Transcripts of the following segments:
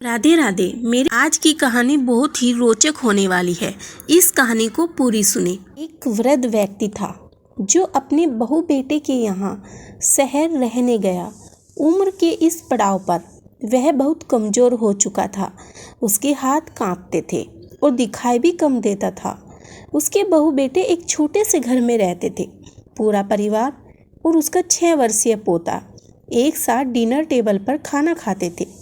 राधे राधे। मेरी आज की कहानी बहुत ही रोचक होने वाली है। इस कहानी को पूरी सुने। एक वृद्ध व्यक्ति था जो अपने बहू बेटे के यहाँ शहर रहने गया। उम्र के इस पड़ाव पर वह बहुत कमज़ोर हो चुका था। उसके हाथ कांपते थे और दिखाई भी कम देता था। उसके बहू बेटे एक छोटे से घर में रहते थे। पूरा परिवार और उसका 6 वर्षीय पोता एक साथ डिनर टेबल पर खाना खाते थे।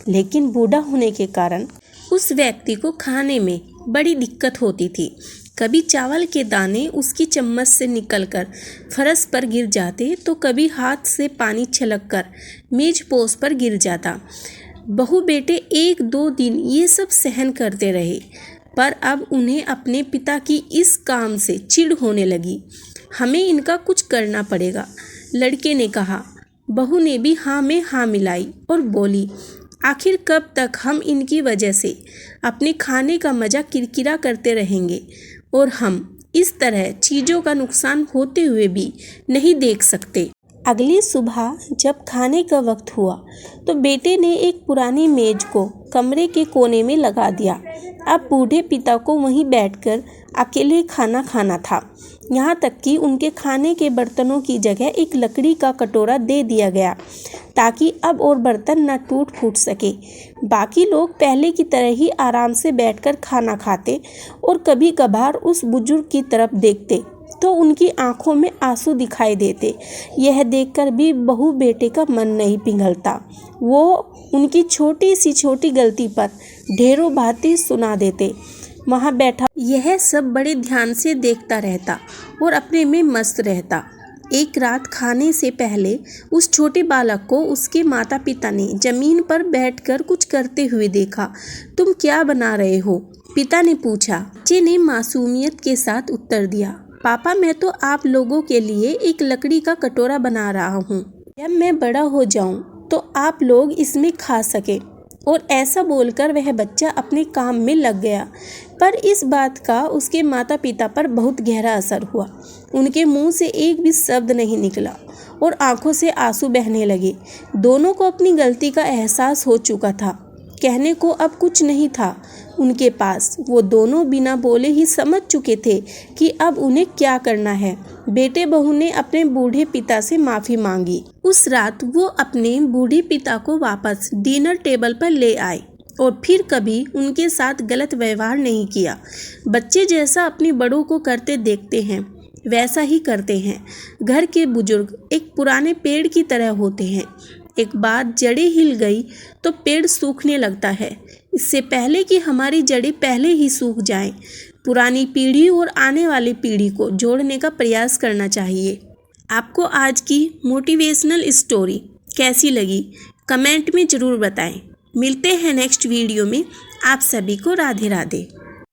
लेकिन बूढ़ा होने के कारण उस व्यक्ति को खाने में बड़ी दिक्कत होती थी। कभी चावल के दाने उसकी चम्मच से निकलकर फर्श पर गिर जाते तो कभी हाथ से पानी छलककर मेज पोस पर गिर जाता। बहू बेटे 1-2 दिन ये सब सहन करते रहे, पर अब उन्हें अपने पिता की इस काम से चिढ़ होने लगी। हमें इनका कुछ करना पड़ेगा, लड़के ने कहा। बहू ने भी हाँ में हाँ मिलाई और बोली, आखिर कब तक हम इनकी वजह से अपने खाने का मज़ा किरकिरा करते रहेंगे और हम इस तरह चीज़ों का नुकसान होते हुए भी नहीं देख सकते। अगली सुबह जब खाने का वक्त हुआ तो बेटे ने एक पुरानी मेज को कमरे के कोने में लगा दिया। अब बूढ़े पिता को वहीं बैठकर अकेले खाना खाना था। यहाँ तक कि उनके खाने के बर्तनों की जगह एक लकड़ी का कटोरा दे दिया गया ताकि अब और बर्तन न टूट फूट सके। बाकी लोग पहले की तरह ही आराम से बैठकर खाना खाते और कभी कभार उस बुजुर्ग की तरफ देखते तो उनकी आंखों में आंसू दिखाई देते। यह देखकर भी बहू बेटे का मन नहीं पिघलता। वो उनकी छोटी गलती पर ढेरों बातें सुना देते। वहाँ बैठा यह सब बड़े ध्यान से देखता रहता और अपने में मस्त रहता। एक रात खाने से पहले उस छोटे बालक को उसके माता पिता ने जमीन पर बैठकर कुछ करते हुए देखा। तुम क्या बना रहे हो? पिता ने पूछा। बच्चे ने मासूमियत के साथ उत्तर दिया, पापा मैं तो आप लोगों के लिए एक लकड़ी का कटोरा बना रहा हूँ। जब मैं बड़ा हो जाऊँ तो आप लोग इसमें खा सके। और ऐसा बोलकर वह बच्चा अपने काम में लग गया। पर इस बात का उसके माता पिता पर बहुत गहरा असर हुआ। उनके मुंह से एक भी शब्द नहीं निकला और आंखों से आंसू बहने लगे। दोनों को अपनी गलती का एहसास हो चुका था। कहने को अब कुछ नहीं था उनके पास। वो दोनों बिना बोले ही समझ चुके थे कि अब उन्हें क्या करना है। बेटे बहू ने अपने बूढ़े पिता से माफ़ी मांगी। उस रात वो अपने बूढ़े पिता को वापस डिनर टेबल पर ले आए और फिर कभी उनके साथ गलत व्यवहार नहीं किया। बच्चे जैसा अपने बड़ों को करते देखते हैं वैसा ही करते हैं। घर के बुजुर्ग एक पुराने पेड़ की तरह होते हैं। एक बार जड़ें हिल गई तो पेड़ सूखने लगता है। इससे पहले कि हमारी जड़ें पहले ही सूख जाएं, पुरानी पीढ़ी और आने वाली पीढ़ी को जोड़ने का प्रयास करना चाहिए। आपको आज की मोटिवेशनल स्टोरी कैसी लगी कमेंट में ज़रूर बताएं। मिलते हैं नेक्स्ट वीडियो में। आप सभी को राधे राधे।